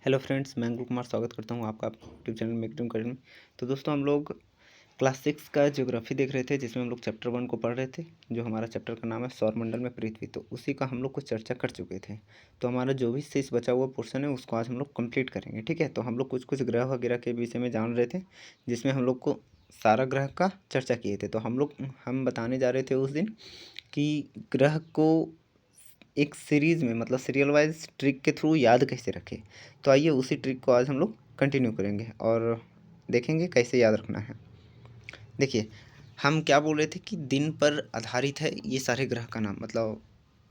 Hello friends, मैं अंकुर कुमार स्वागत करता हूं आपका यूट्यूब चैनल मेकड्रीम करियर में। तो दोस्तों, हम लोग क्लास 6 का ज्योग्राफी देख रहे थे, जिसमें हम लोग चैप्टर 1 को पढ़ रहे थे। जो हमारा चैप्टर का नाम है सौरमंडल में पृथ्वी, तो उसी का हम लोग कुछ चर्चा कर चुके थे। तो हमारा जो भी शेष बचा हुआ पोर्शन है उसको आज हम लोग कंप्लीट करेंगे। ठीक है, तो हम लोग कुछ कुछ ग्रह वगैरह के विषय में जान रहे थे, जिसमें हम लोग को सारा ग्रह का चर्चा किए थे। तो हम बताने जा रहे थे उस दिन कि ग्रह को एक सीरीज़ में, मतलब सीरियल वाइज ट्रिक के थ्रू याद कैसे रखें। तो आइए उसी ट्रिक को आज हम लोग कंटिन्यू करेंगे और देखेंगे कैसे याद रखना है। देखिए, हम क्या बोल रहे थे कि दिन पर आधारित है ये सारे ग्रह का नाम, मतलब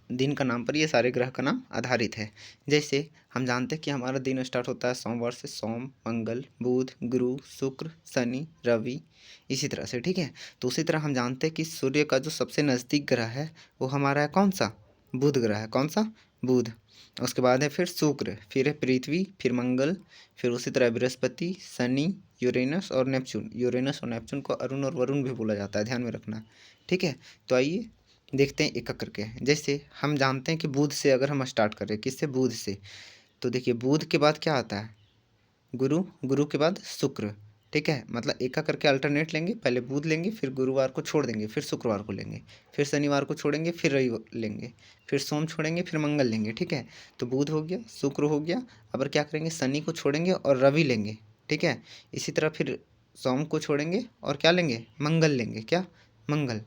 दिन का नाम पर ये सारे ग्रह का नाम आधारित है। जैसे हम जानते हैं कि हमारा दिन स्टार्ट होता है सोमवार से। सोम, मंगल, बुध, गुरु, शुक्र, शनि, रवि, इसी तरह से। ठीक है, तो उसी तरह हम जानते हैं कि सूर्य का जो सबसे नज़दीक ग्रह है वो हमारा है कौन सा? बुध ग्रह है। कौन सा? बुध। उसके बाद है फिर शुक्र, फिर है पृथ्वी, फिर मंगल, फिर उसी तरह बृहस्पति, शनि, यूरेनस और नेपच्यून। यूरेनस और नेपच्यून को अरुण और वरुण भी बोला जाता है, ध्यान में रखना। ठीक है, तो आइए देखते हैं एक एक करके। जैसे हम जानते हैं कि बुध से अगर हम स्टार्ट करें, किससे? बुध से। तो देखिए, बुध के बाद क्या आता है? गुरु, गुरु के बाद शुक्र। ठीक है, मतलब एक एक करके अल्टरनेट लेंगे। पहले बुध लेंगे, फिर गुरुवार को छोड़ देंगे, फिर शुक्रवार को लेंगे, फिर शनिवार को छोड़ेंगे, फिर रविवार लेंगे, फिर सोम छोड़ेंगे, फिर मंगल लेंगे। ठीक है, तो बुध हो गया, शुक्र हो गया। अब क्या करेंगे? शनि को छोड़ेंगे और रवि लेंगे। ठीक है, इसी तरह फिर सोम को छोड़ेंगे और क्या लेंगे? मंगल लेंगे। क्या? मंगल।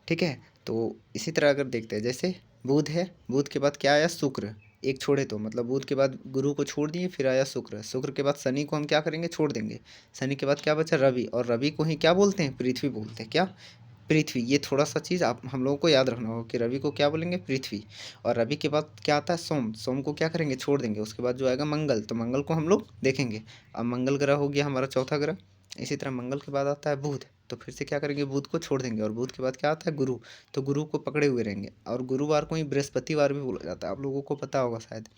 ठीक है, तो इसी तरह अगर देखते हैं, जैसे बुध है, बुध के बाद क्या आया? शुक्र। एक छोड़े तो मतलब बुध के बाद गुरु को छोड़ दिए, फिर आया शुक्र। शुक्र के बाद शनि को हम क्या करेंगे? छोड़ देंगे। शनि के बाद क्या बचा? रवि। और रवि को ही क्या बोलते हैं? पृथ्वी बोलते हैं। क्या? पृथ्वी। ये थोड़ा सा चीज़ आप हम लोगों को याद रखना होगा कि रवि को क्या बोलेंगे? पृथ्वी। और रवि के बाद क्या आता है? सोम। सोम को क्या करेंगे? छोड़ देंगे। उसके बाद जो आएगा मंगल, तो मंगल को हम लोग देखेंगे। अब मंगल ग्रह हो गया हमारा चौथा ग्रह। इसी तरह मंगल के बाद आता है बुध, तो फिर से क्या करेंगे? बुध को छोड़ देंगे। और बुध के बाद क्या आता है? गुरु। तो गुरु को पकड़े हुए रहेंगे। और गुरुवार को ही बृहस्पतिवार भी बोला जाता है, आप लोगों को पता होगा शायद।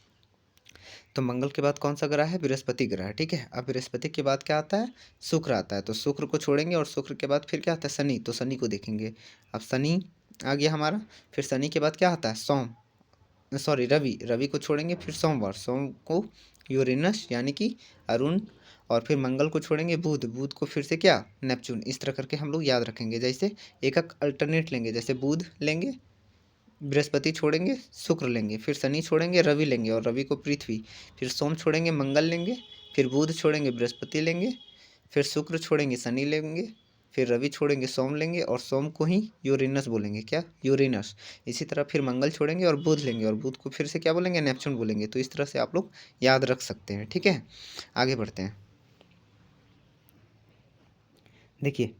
तो मंगल के बाद कौन सा ग्रह है? बृहस्पति ग्रह है। ठीक है, अब बृहस्पति के बाद क्या आता है? शुक्र आता है। तो शुक्र को छोड़ेंगे और शुक्र के बाद फिर क्या आता है? शनि। तो शनि को देखेंगे। अब शनि आ गया हमारा। फिर शनि के बाद क्या आता है? सोम, सॉरी रवि। रवि को छोड़ेंगे, फिर सोमवार। सोम को यूरेनस यानी कि अरुण। और फिर मंगल को छोड़ेंगे, बुध। बुध को फिर से क्या? नेपच्यून। इस तरह करके हम लोग याद रखेंगे। जैसे एक एक अल्टरनेट लेंगे, जैसे बुध लेंगे, बृहस्पति छोड़ेंगे, शुक्र लेंगे, फिर शनि छोड़ेंगे, रवि लेंगे और रवि को पृथ्वी। फिर सोम छोड़ेंगे, मंगल लेंगे, फिर बुध छोड़ेंगे, बृहस्पति लेंगे, फिर शुक्र छोड़ेंगे, शनि लेंगे, फिर रवि छोड़ेंगे, सोम लेंगे और सोम को ही यूरेनस बोलेंगे। क्या? यूरेनस। इसी तरह फिर मंगल छोड़ेंगे और बुध लेंगे और बुध को फिर से क्या बोलेंगे? नेपच्यून बोलेंगे। तो इस तरह से आप लोग याद रख सकते हैं। ठीक है, आगे बढ़ते हैं। देखिए,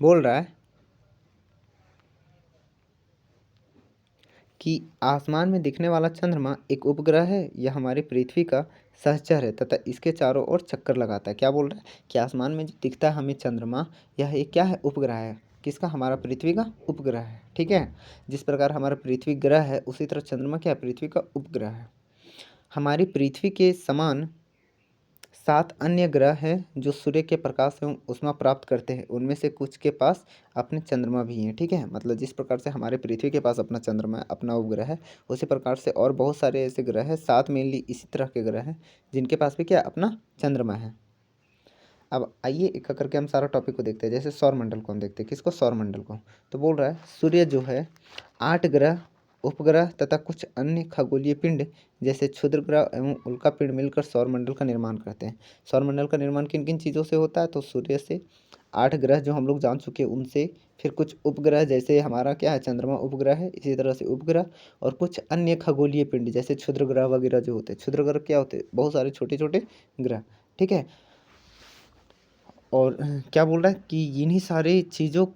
बोल रहा है कि आसमान में दिखने वाला चंद्रमा एक उपग्रह है। यह हमारी पृथ्वी का सहचर है तथा इसके चारों ओर चक्कर लगाता है। क्या बोल रहा है? कि आसमान में जो दिखता है हमें चंद्रमा, यह एक क्या है? उपग्रह है। किसका? हमारा पृथ्वी का उपग्रह है। ठीक है, जिस प्रकार हमारा पृथ्वी ग्रह है, उसी तरह चंद्रमा क्या है? पृथ्वी का उपग्रह है। हमारी पृथ्वी के समान 7 अन्य ग्रह हैं जो सूर्य के प्रकाश एवं ऊष्मा प्राप्त करते हैं। उनमें से कुछ के पास अपने चंद्रमा भी हैं। ठीक है, मतलब जिस प्रकार से हमारे पृथ्वी के पास अपना चंद्रमा है, अपना उपग्रह है, उसी प्रकार से और बहुत सारे ऐसे ग्रह हैं, 7 मेनली इसी तरह के ग्रह हैं, जिनके पास भी क्या? अपना चंद्रमा है। अब आइए एक एक करके हम सारा टॉपिक को देखते हैं। जैसे सौरमंडल को हम देखते हैं। किसको? सौरमंडल को। तो बोल रहा है सूर्य जो है 8 ग्रह, उपग्रह तथा कुछ अन्य खगोलीय पिंड जैसे क्षुद्र ग्रह एवं उल्का पिंड मिलकर सौरमंडल का निर्माण करते हैं। सौरमंडल का निर्माण किन किन चीज़ों से होता है? तो सूर्य से, 8 ग्रह जो हम लोग जान चुके हैं उनसे, फिर कुछ उपग्रह जैसे हमारा क्या है? चंद्रमा उपग्रह है, इसी तरह से उपग्रह, और कुछ अन्य खगोलीय पिंड जैसे क्षुद्र ग्रह वगैरह जो होते हैं। क्षुद्र ग्रह क्या होते हैं? बहुत सारे छोटे छोटे ग्रह। ठीक है, और क्या बोल रहा है कि इन्हीं सारे चीज़ों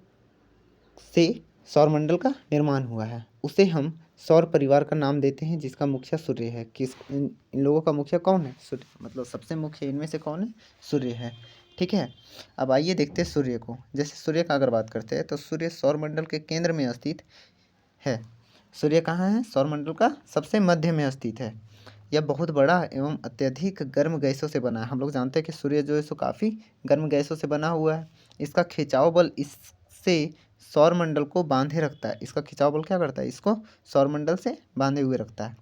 से सौरमंडल का निर्माण हुआ है। उसे हम सौर परिवार का नाम देते हैं, जिसका मुखिया सूर्य है। इन लोगों का मुखिया कौन है? सूर्य। मतलब सबसे मुख्य इनमें से कौन है? सूर्य है। ठीक है, अब आइए देखते हैं सूर्य को। जैसे सूर्य का अगर बात करते हैं तो सूर्य सौरमंडल के केंद्र में स्थित है। सूर्य कहाँ है? सौरमंडल का सबसे मध्य में स्थित है। यह बहुत बड़ा एवं अत्यधिक गर्म गैसों से बना है। हम लोग जानते हैं कि सूर्य जो है सो काफ़ी गर्म गैसों से बना हुआ है। इसका खिंचाव बल इससे सौरमंडल को बांधे रखता है। इसका खिंचाव बल क्या करता है? इसको सौरमंडल से बांधे हुए रखता है।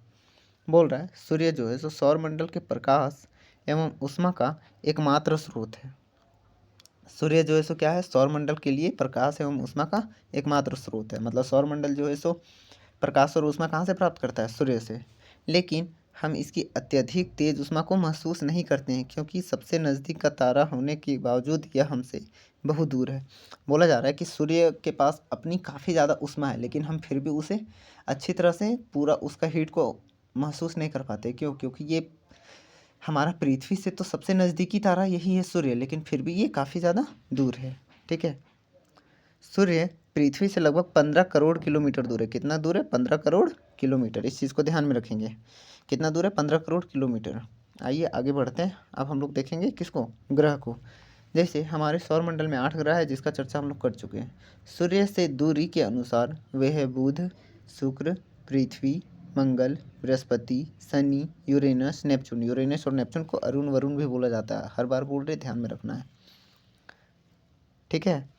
बोल रहा है सूर्य जो है सो सौरमंडल के प्रकाश एवं ऊष्मा का एकमात्र स्रोत है। सूर्य जो है सो क्या है, सौरमंडल के लिए प्रकाश एवं ऊष्मा का एकमात्र स्रोत है। मतलब सौरमंडल जो है सो प्रकाश और ऊष्मा कहाँ से प्राप्त करता है, सूर्य से। लेकिन हम इसकी अत्यधिक तेज ऊष्मा को महसूस नहीं करते हैं, क्योंकि सबसे नज़दीक का तारा होने के बावजूद यह हमसे बहुत दूर है। बोला जा रहा है कि सूर्य के पास अपनी काफ़ी ज़्यादा ऊष्मा है, लेकिन हम फिर भी उसे अच्छी तरह से पूरा उसका हीट को महसूस नहीं कर पाते। क्यों? क्योंकि ये हमारा पृथ्वी से तो सबसे नज़दीकी तारा यही है सूर्य, लेकिन फिर भी ये काफ़ी ज़्यादा दूर है। ठीक है, सूर्य पृथ्वी से लगभग 15 करोड़ किलोमीटर दूर है। कितना दूर है? 15 करोड़ किलोमीटर। इस चीज़ को ध्यान में रखेंगे, कितना दूर है? 15 करोड़ किलोमीटर। आइए आगे बढ़ते हैं। अब हम लोग देखेंगे किसको, ग्रह को। जैसे हमारे सौरमंडल में 8 ग्रह है, जिसका चर्चा हम लोग कर चुके हैं। सूर्य से दूरी के अनुसार वे है Budh, Shukra, Prithvi, Mangal, Brihaspati, Shani, Uranus, Neptune. Uranus और नेपचून को अरुण वरुण भी बोला जाता है, हर बार बोल रहे, ध्यान में रखना है। ठीक है,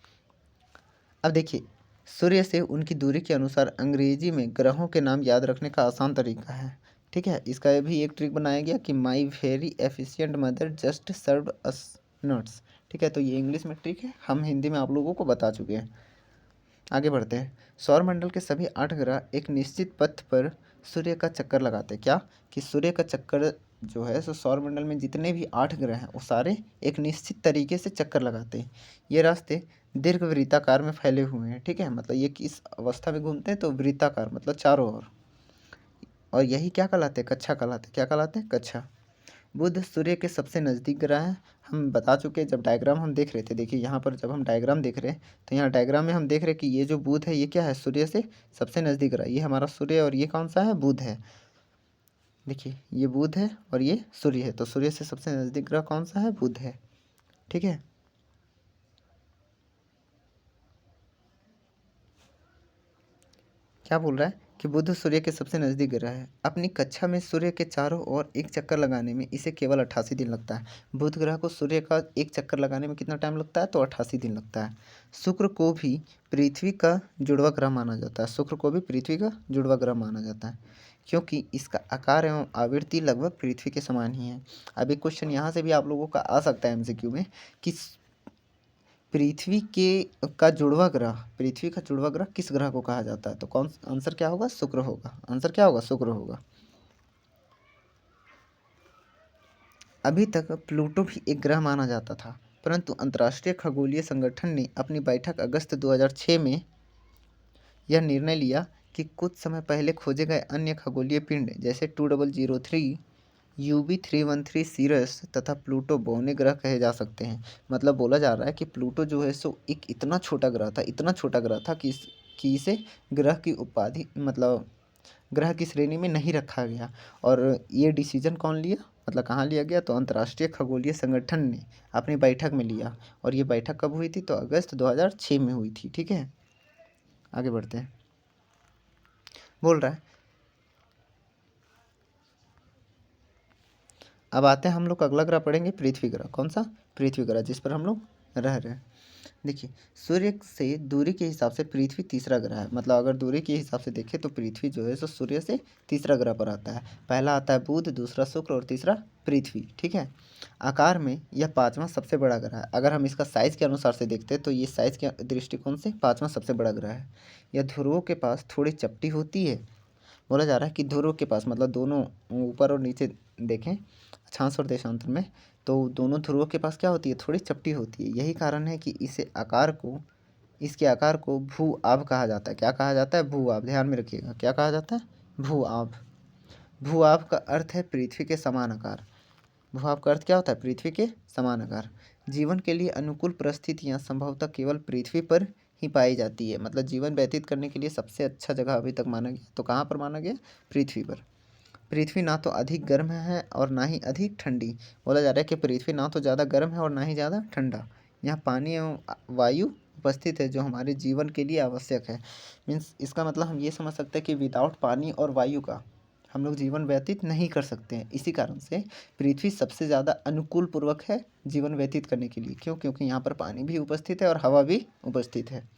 अब देखिए, सूर्य से उनकी दूरी के अनुसार अंग्रेजी में ग्रहों के नाम याद रखने का आसान तरीका है। ठीक है, इसका भी एक ट्रिक बनाया गया कि my very efficient mother just serve us nuts. ठीक है, तो ये इंग्लिश में ट्रिक है, हम हिंदी में आप लोगों को बता चुके हैं। आगे बढ़ते हैं। सौरमंडल के सभी 8 ग्रह एक निश्चित पथ पर सूर्य का चक्कर लगाते हैं। क्या? कि सूर्य का चक्कर जो है सो सौरमंडल में जितने भी 8 ग्रह हैं वो सारे एक निश्चित तरीके से चक्कर लगाते हैं। ये रास्ते दीर्घवृत्ताकार में फैले हुए हैं। ठीक है, मतलब ये किस अवस्था में घूमते हैं, तो वृत्ताकार, मतलब चारों ओर। और यही क्या कहलाते हैं? कक्षा कहलाते हैं। क्या कहलाते हैं? कक्षा। बुध सूर्य के सबसे नज़दीक ग्रह है, हम बता चुके हैं जब डायग्राम हम देख रहे थे। देखिए यहाँ पर जब हम डायग्राम देख रहे हैं, तो यहाँ डायग्राम में हम देख रहे हैं कि ये जो बुध है ये क्या है, सूर्य से सबसे नज़दीक ग्रह। ये हमारा सूर्य और ये कौन सा है, बुध है। देखिए ये बुध है और ये सूर्य है, तो सूर्य से सबसे नज़दीक ग्रह कौन सा है, बुध है। ठीक है, क्या बोल रहा है कि बुध सूर्य के सबसे नज़दीक ग्रह है। अपनी कक्षा में सूर्य के चारों ओर एक चक्कर लगाने में इसे केवल 88 दिन लगता है। बुध ग्रह को सूर्य का एक चक्कर लगाने में कितना टाइम लगता है, तो 88 दिन लगता है। शुक्र को भी पृथ्वी का जुड़वा ग्रह माना जाता है। शुक्र को भी पृथ्वी का जुड़वा ग्रह माना जाता है, क्योंकि इसका आकार एवं आवृत्ति लगभग पृथ्वी के समान ही है। अब एक क्वेश्चन यहाँ से भी आप लोगों का आ सकता है एमसीक्यू में कि पृथ्वी के का जुड़वा ग्रह, पृथ्वी का जुड़वा ग्रह किस ग्रह को कहा जाता है, तो कौन आंसर क्या होगा, शुक्र होगा। आंसर क्या होगा, शुक्र होगा। अभी तक प्लूटो भी एक ग्रह माना जाता था, परंतु अंतर्राष्ट्रीय खगोलीय संगठन ने अपनी बैठक अगस्त 2006 में यह निर्णय लिया कि कुछ समय पहले खोजे गए अन्य खगोलीय पिंड जैसे 2003 UB313 सीरस तथा प्लूटो बौने ग्रह कहे जा सकते हैं। मतलब बोला जा रहा है कि प्लूटो जो है सो एक इतना छोटा ग्रह था, इतना छोटा ग्रह था कि इसे ग्रह की उपाधि, मतलब ग्रह की श्रेणी में नहीं रखा गया। और ये डिसीजन कौन लिया, मतलब कहाँ लिया गया, तो अंतर्राष्ट्रीय खगोलीय संगठन ने अपनी बैठक में लिया। और ये बैठक कब हुई थी, तो अगस्त 2006 में हुई थी। ठीक है, आगे बढ़ते हैं। बोल रहा है, अब आते हैं हम लोग अगला ग्रह पढ़ेंगे, पृथ्वी ग्रह। कौन सा, पृथ्वी ग्रह, जिस पर हम लोग रह रहे हैं। देखिए, सूर्य से दूरी के हिसाब से पृथ्वी तीसरा ग्रह है। मतलब अगर दूरी के हिसाब से देखें तो पृथ्वी जो है सो सूर्य से तीसरा ग्रह पर आता है। पहला आता है बुध, दूसरा शुक्र और तीसरा पृथ्वी। ठीक है, आकार में यह पाँचवा सबसे बड़ा ग्रह है। अगर हम इसका साइज़ के अनुसार से देखते हैं तो ये साइज़ के दृष्टिकोण से पाँचवा सबसे बड़ा ग्रह है। यह ध्रुवों के पास थोड़ी चपटी होती है। बोला जा रहा है कि ध्रुव के पास, मतलब दोनों ऊपर और नीचे देखें अक्षांश और देशांतर में, तो दोनों ध्रुवों के पास क्या होती है, थोड़ी चपटी होती है। यही कारण है कि इसके आकार को भू आभ कहा जाता है। क्या कहा जाता है, भू आभ। ध्यान में रखिएगा, क्या कहा जाता है, भू आभ। भू आभ का अर्थ है पृथ्वी के समान आकार। भू आभ का अर्थ क्या होता है, पृथ्वी के समान आकार। जीवन के लिए अनुकूल परिस्थितियाँ संभवतः केवल पृथ्वी पर ही पाई जाती है। मतलब जीवन व्यतीत करने के लिए सबसे अच्छा जगह अभी तक माना गया, तो कहाँ पर माना गया, पृथ्वी पर। पृथ्वी ना तो अधिक गर्म है और ना ही अधिक ठंडी। बोला जा रहा है कि पृथ्वी ना तो ज़्यादा गर्म है और ना ही ज़्यादा ठंडा। यहाँ पानी एवं वायु उपस्थित है, जो हमारे जीवन के लिए आवश्यक है। मीन्स इसका मतलब हम ये समझ सकते हैं कि विदाउट पानी और वायु का हम लोग जीवन व्यतीत नहीं कर सकते हैं। इसी कारण से पृथ्वी सबसे ज़्यादा अनुकूल पूर्वक है जीवन व्यतीत करने के लिए। क्यों? क्योंकि यहाँ पर पानी भी उपस्थित है और हवा भी उपस्थित है।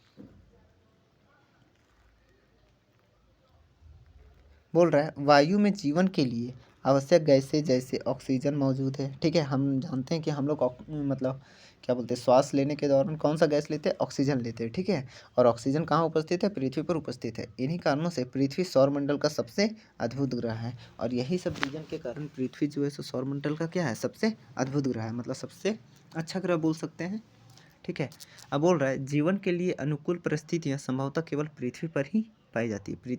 बोल रहा है वायु में जीवन के लिए आवश्यक गैसें जैसे ऑक्सीजन मौजूद है। ठीक है, हम जानते हैं कि हम लोग मतलब क्या बोलते हैं, श्वास लेने के दौरान कौन सा गैस लेते हैं, ऑक्सीजन लेते हैं। ठीक है, और ऑक्सीजन कहाँ उपस्थित है, पृथ्वी पर उपस्थित है। इन्हीं कारणों से पृथ्वी सौरमंडल का सबसे अद्भुत ग्रह है, और यही सब रीजन के कारण पृथ्वी जो है सो सौरमंडल का क्या है, सबसे अद्भुत ग्रह है, मतलब सबसे अच्छा ग्रह बोल सकते हैं। ठीक है, अब बोल रहा है जीवन के लिए अनुकूल परिस्थितियाँ संभवतः केवल पृथ्वी पर ही पाई जाती है।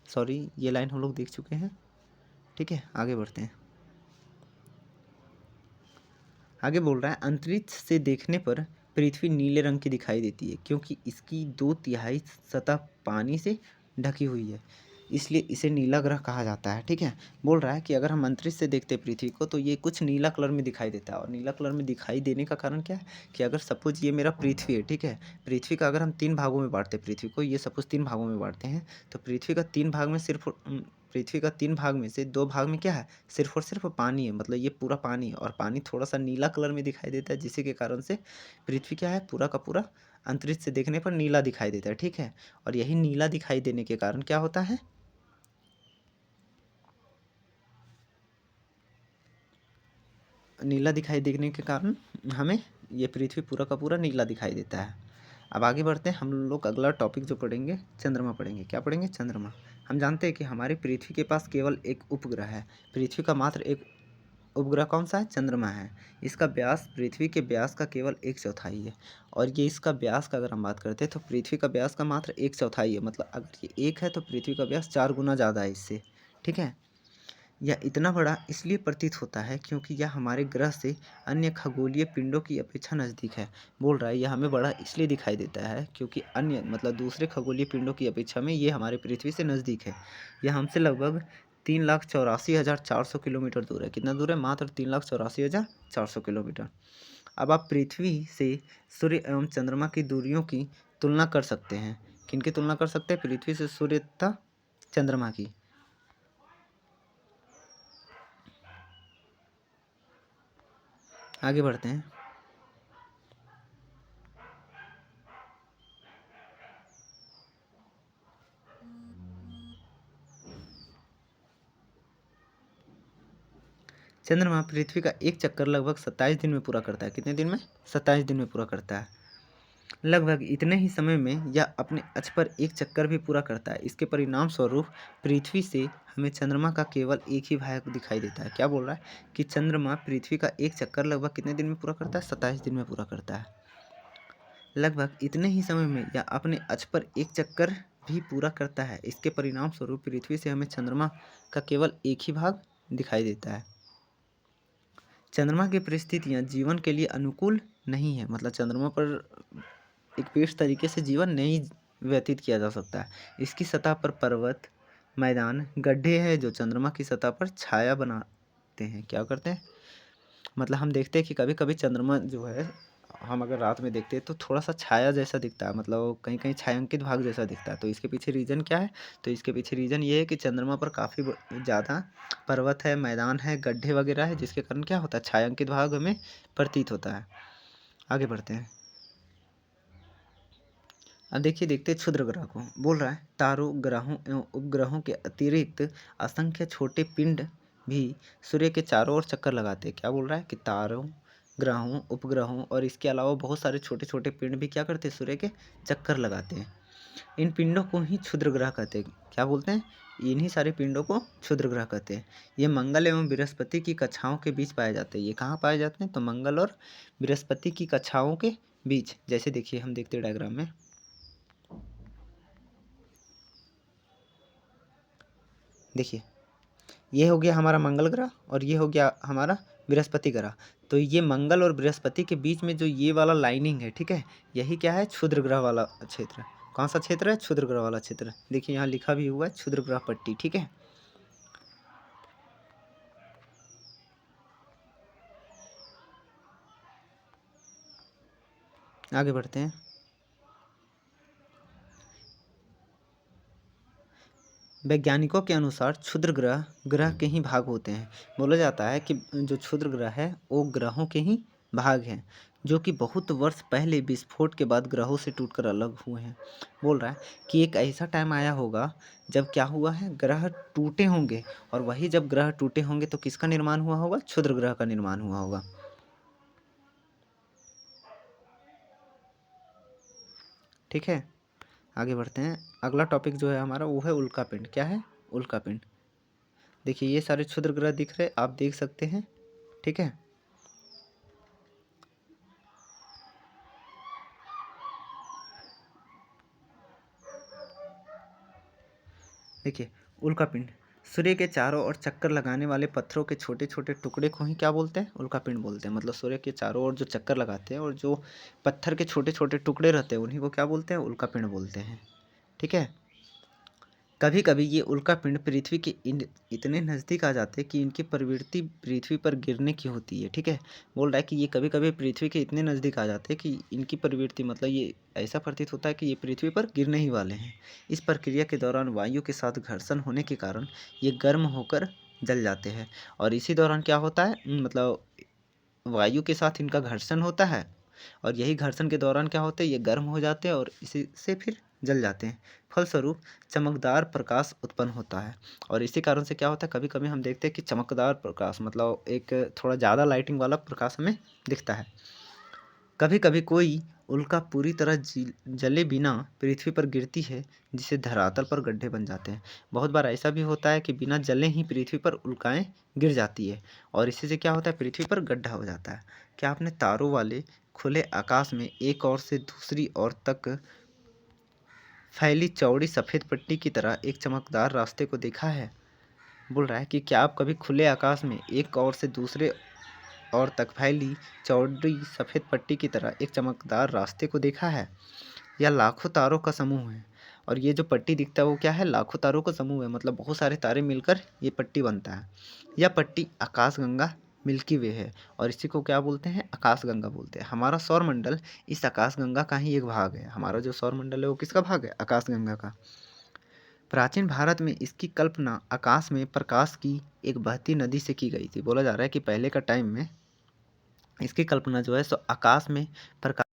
सॉरी, ये लाइन हम लोग देख चुके हैं। ठीक है, आगे बढ़ते हैं। आगे बोल रहा है अंतरिक्ष से देखने पर पृथ्वी नीले रंग की दिखाई देती है क्योंकि इसकी 2/3 सतह पानी से ढकी हुई है, इसलिए इसे नीला ग्रह कहा जाता है। ठीक है, बोल रहा है कि अगर हम अंतरिक्ष से देखते हैं पृथ्वी को तो ये कुछ नीला कलर में दिखाई देता है, और नीला कलर में दिखाई देने का कारण क्या है कि अगर सपोज ये मेरा पृथ्वी है, ठीक है, पृथ्वी का अगर हम 3 भागों में बांटते हैं पृथ्वी को, ये सपोज 3 भागों में बांटते हैं, तो पृथ्वी का 3 भाग में से 2 भाग में क्या है, सिर्फ और सिर्फ पानी है, मतलब ये पूरा पानी है, और पानी थोड़ा सा नीला कलर में दिखाई देता है, जिसी के कारण से पृथ्वी क्या है, पूरा का पूरा अंतरिक्ष से देखने पर नीला दिखाई देता है। ठीक है, और यही नीला दिखाई देने के कारण क्या होता है, नीला दिखाई देने के कारण हमें ये पृथ्वी पूरा का पूरा नीला दिखाई देता है। अब आगे बढ़ते हैं, हम लोग अगला टॉपिक जो पढ़ेंगे चंद्रमा पढ़ेंगे। क्या पढ़ेंगे, चंद्रमा। हम जानते हैं कि हमारी पृथ्वी के पास केवल एक उपग्रह है, पृथ्वी का मात्र एक उपग्रह कौन सा है, चंद्रमा है। इसका व्यास पृथ्वी के व्यास का केवल 1/4 है, और ये इसका व्यास का अगर हम बात करते हैं तो पृथ्वी का व्यास का मात्र 1/4 है, मतलब अगर ये एक है तो पृथ्वी का व्यास 4 गुना ज़्यादा है इससे। ठीक है, यह इतना बड़ा इसलिए प्रतीत होता है क्योंकि यह हमारे ग्रह से अन्य खगोलीय पिंडों की अपेक्षा नज़दीक है। बोल रहा है यह हमें बड़ा इसलिए दिखाई देता है क्योंकि अन्य मतलब दूसरे खगोलीय पिंडों की अपेक्षा में ये हमारे पृथ्वी से नज़दीक है। यह हमसे लगभग 3,84,400 किलोमीटर दूर है। कितना दूर है, मात्र 3,84,400 किलोमीटर। अब आप पृथ्वी से सूर्य एवं चंद्रमा की दूरियों की तुलना कर सकते हैं। किनकी तुलना कर सकते हैं, पृथ्वी से सूर्य तथा चंद्रमा की। आगे बढ़ते हैं। चंद्रमा पृथ्वी का एक चक्कर लगभग 27 दिन में पूरा करता है। कितने दिन में, 27 दिन में पूरा करता है। लगभग इतने ही समय में यह अपने अक्ष पर एक चक्कर भी पूरा करता है। इसके परिणाम स्वरूप पृथ्वी से हमें चंद्रमा का केवल एक ही भाग दिखाई देता है। क्या बोल रहा है कि चंद्रमा पृथ्वी का एक चक्कर लगभग कितने दिन में पूरा करता है, 27 दिन में पूरा करता है। लगभग इतने ही समय में यह अपने अक्ष पर एक चक्कर भी पूरा करता है। इसके परिणाम स्वरूप पृथ्वी से हमें चंद्रमा का केवल एक ही भाग दिखाई देता है। चंद्रमा की परिस्थितियाँ जीवन के लिए अनुकूल नहीं है, मतलब चंद्रमा पर एक पेड़ तरीके से जीवन नहीं व्यतीत किया जा सकता है। इसकी सतह पर पर्वत, मैदान, गड्ढे हैं जो चंद्रमा की सतह पर छाया बनाते हैं। क्या करते हैं, मतलब हम देखते हैं कि कभी कभी चंद्रमा जो है, हम अगर रात में देखते हैं तो थोड़ा सा छाया जैसा दिखता है, मतलब कहीं कहीं छायांकित भाग जैसा दिखता है। तो इसके पीछे रीज़न क्या है, तो इसके पीछे रीज़न ये है कि चंद्रमा पर काफ़ी ज़्यादा पर्वत है, मैदान है, गड्ढे वगैरह है, जिसके कारण क्या होता है, छायांकित भाग हमें प्रतीत होता है। आगे बढ़ते हैं। अब देखिए, देखते हैं क्षुद्र ग्रह को। बोल रहा है तारों, ग्रहों एवं उपग्रहों के अतिरिक्त असंख्य छोटे पिंड भी सूर्य के चारों ओर चक्कर लगाते हैं। क्या बोल रहा है कि तारों, ग्रहों, उपग्रहों और इसके अलावा बहुत सारे छोटे छोटे पिंड भी क्या करते हैं, सूर्य के चक्कर लगाते हैं। इन पिंडों को ही क्षुद्र ग्रह कहते हैं। क्या बोलते हैं, इन्हीं सारे पिंडों को क्षुद्र ग्रह कहते हैं। ये मंगल एवं बृहस्पति की कक्षाओं के बीच पाए जाते हैं। ये कहाँ पाए जाते हैं, तो मंगल और बृहस्पति की कक्षाओं के बीच। जैसे देखिए, हम देखते हैं डायग्राम में, देखिए ये हो गया हमारा मंगल ग्रह और ये हो गया हमारा बृहस्पति ग्रह। तो ये मंगल और बृहस्पति के बीच में जो ये वाला लाइनिंग है, ठीक है, यही क्या है, क्षुद्र ग्रह वाला क्षेत्र। कौन सा क्षेत्र है, क्षुद्र ग्रह वाला क्षेत्र। देखिए यहाँ लिखा भी हुआ है क्षुद्र ग्रह पट्टी। ठीक है, आगे बढ़ते हैं। वैज्ञानिकों के अनुसार क्षुद्र ग्रह ग्रह के ही भाग होते हैं। बोला जाता है कि जो क्षुद्र ग्रह है वो ग्रहों के ही भाग हैं जो कि बहुत वर्ष पहले विस्फोट के बाद ग्रहों से टूटकर अलग हुए हैं। बोल रहा है कि एक ऐसा टाइम आया होगा जब क्या हुआ है, ग्रह टूटे होंगे, और वही जब ग्रह टूटे होंगे तो किसका निर्माण हुआ होगा, क्षुद्र ग्रह का निर्माण हुआ होगा। ठीक है, आगे बढ़ते हैं। अगला टॉपिक जो है हमारा वो है उल्कापिंड। क्या है, उल्कापिंड। देखिए ये सारे क्षुद्र ग्रह दिख रहे, आप देख सकते हैं। ठीक है, देखिए उल्कापिंड सूर्य के चारों ओर चक्कर लगाने वाले पत्थरों के छोटे छोटे टुकड़े को ही क्या बोलते हैं, उल्कापिंड बोलते हैं। मतलब सूर्य के चारों ओर जो चक्कर लगाते हैं और जो पत्थर के छोटे छोटे टुकड़े रहते हैं उन्हीं को क्या बोलते हैं, उल्कापिंड बोलते हैं। ठीक है, कभी कभी ये उल्कापिंड पृथ्वी के इतने नज़दीक आ जाते हैं कि इनकी प्रवृत्ति पृथ्वी पर गिरने की होती है। ठीक है, बोल रहा है कि ये कभी कभी पृथ्वी के इतने नज़दीक आ जाते हैं कि इनकी प्रवृत्ति मतलब ये ऐसा प्रतीत होता है कि ये पृथ्वी पर गिरने ही वाले हैं। इस प्रक्रिया के दौरान वायु के साथ घर्षण होने के कारण ये गर्म होकर जल जाते हैं। और इसी दौरान क्या होता है, मतलब वायु के साथ इनका घर्षण होता है, और यही घर्षण के दौरान क्या होते हैं, ये गर्म हो जाते हैं और इसी से फिर जल जाते हैं। फलस्वरूप चमकदार प्रकाश उत्पन्न होता है। और इसी कारण से क्या होता है, कभी कभी हम देखते हैं कि चमकदार प्रकाश मतलब एक थोड़ा ज़्यादा लाइटिंग वाला प्रकाश हमें दिखता है। कभी कभी कोई उल्का पूरी तरह जले बिना पृथ्वी पर गिरती है, जिससे धरातल पर गड्ढे बन जाते हैं। बहुत बार ऐसा भी होता है कि बिना जले ही पृथ्वी पर उल्काएं गिर जाती है, और इसी से क्या होता है, पृथ्वी पर गड्ढा हो जाता है। क्या आपने तारों वाले खुले आकाश में एक ओर से दूसरी ओर तक फैली चौड़ी सफ़ेद पट्टी की तरह एक चमकदार रास्ते को देखा है? बोल रहा है कि क्या आप कभी खुले आकाश में एक ओर से दूसरे ओर तक फैली चौड़ी सफ़ेद पट्टी की तरह एक चमकदार रास्ते को देखा है? यह लाखों तारों का समूह है, और ये जो पट्टी दिखता है वो क्या है, लाखों तारों का समूह है। मतलब बहुत सारे तारे मिलकर ये पट्टी बनता है। यह पट्टी आकाशगंगा मिल्की वे है, और इसी को क्या बोलते हैं, आकाशगंगा बोलते हैं। हमारा सौरमंडल इस आकाशगंगा का ही एक भाग है। हमारा जो सौरमंडल है वो किसका भाग है, आकाशगंगा का। प्राचीन भारत में इसकी कल्पना आकाश में प्रकाश की एक बहती नदी से की गई थी। बोला जा रहा है कि पहले का टाइम में इसकी कल्पना जो है सो आकाश में प्रकाश,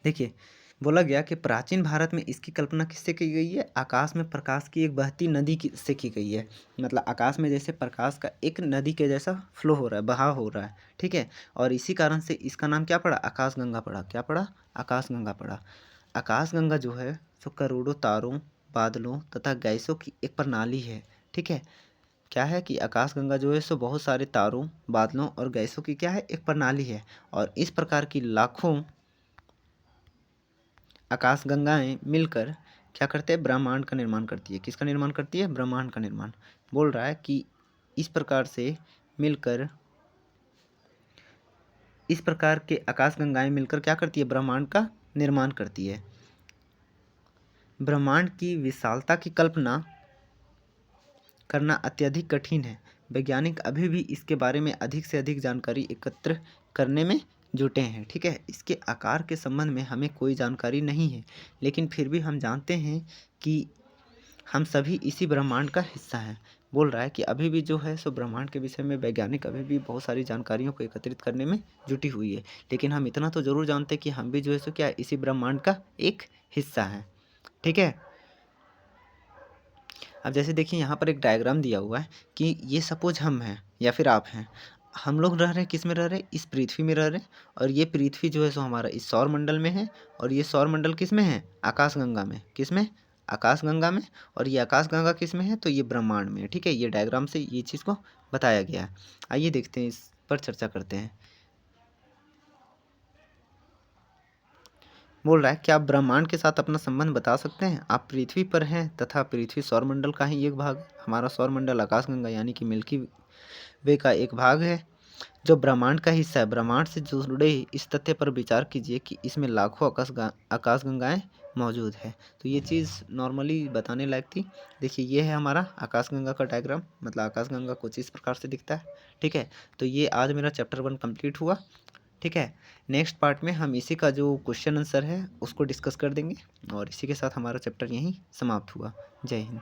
देखिए बोला गया कि प्राचीन भारत में इसकी कल्पना किससे की गई है, आकाश में प्रकाश की एक बहती नदी से की गई है। मतलब आकाश में जैसे प्रकाश का एक नदी के जैसा फ्लो हो रहा है, बहाव हो रहा है। ठीक है, और इसी कारण से इसका नाम क्या पड़ा, आकाशगंगा पड़ा। क्या पड़ा, आकाशगंगा पड़ा। आकाशगंगा जो है सो करोड़ों तारों, बादलों तथा गैसों की एक प्रणाली है। ठीक है, क्या है कि आकाशगंगा जो है सो बहुत सारे तारों, बादलों और गैसों की क्या है, एक प्रणाली है। और इस प्रकार की लाखों आकाशगंगाएं मिलकर क्या करते हैं, ब्रह्मांड का निर्माण करती है। किसका निर्माण करती है, ब्रह्मांड का निर्माण। बोल रहा है कि इस प्रकार से मिलकर, इस प्रकार के आकाशगंगाएं मिलकर क्या करती है, ब्रह्मांड का निर्माण करती है। ब्रह्मांड की विशालता की कल्पना करना अत्यधिक कठिन है। वैज्ञानिक अभी भी इसके बारे में अधिक से अधिक जानकारी एकत्र करने में जुटे हैं। ठीक है, इसके आकार के संबंध में हमें कोई जानकारी नहीं है, लेकिन फिर भी हम जानते हैं कि हम सभी इसी ब्रह्मांड का हिस्सा हैं। बोल रहा है कि अभी भी जो है सो ब्रह्मांड के विषय में वैज्ञानिक अभी भी बहुत सारी जानकारियों को एकत्रित करने में जुटी हुई है, लेकिन हम इतना तो ज़रूर जानते हैं कि हम भी जो है सो क्या इसी ब्रह्मांड का एक हिस्सा हैं। ठीक है, अब जैसे देखिए यहाँ पर एक डायग्राम दिया हुआ है कि ये सपोज हम हैं या फिर आप हैं। हम लोग रह रहे हैं, किस में रह रहे हैं, इस पृथ्वी में रह रहे हैं। और ये पृथ्वी जो है सो हमारा इस सौर मंडल में है, और ये सौर मंडल किस में है, आकाशगंगा में। किस में, आकाशगंगा में। और ये आकाशगंगा किस में है, तो ये ब्रह्मांड में है। ठीक है, ये डायग्राम से ये चीज़ को बताया गया है। आइए देखते हैं, इस पर चर्चा करते हैं। बोल रहा है कि आप ब्रह्मांड के साथ अपना संबंध बता सकते हैं। आप पृथ्वी पर हैं तथा पृथ्वी सौरमंडल का ही एक भाग है। हमारा सौरमंडल आकाशगंगा यानी कि मिल्की वे का एक भाग है, जो ब्रह्मांड का हिस्सा है। ब्रह्मांड से जुड़े इस तथ्य पर विचार कीजिए कि इसमें लाखों आकाशगंगाएं मौजूद है। तो ये चीज़ नॉर्मली बताने लायक थी। देखिए ये है हमारा आकाशगंगा का डायग्राम, मतलब आकाशगंगा कुछ इस प्रकार से दिखता है। ठीक है, तो ये आज मेरा चैप्टर 1 कंप्लीट हुआ। ठीक है, नेक्स्ट पार्ट में हम इसी का जो क्वेश्चन आंसर है उसको डिस्कस कर देंगे, और इसी के साथ हमारा चैप्टर यहीं समाप्त हुआ। जय हिंद।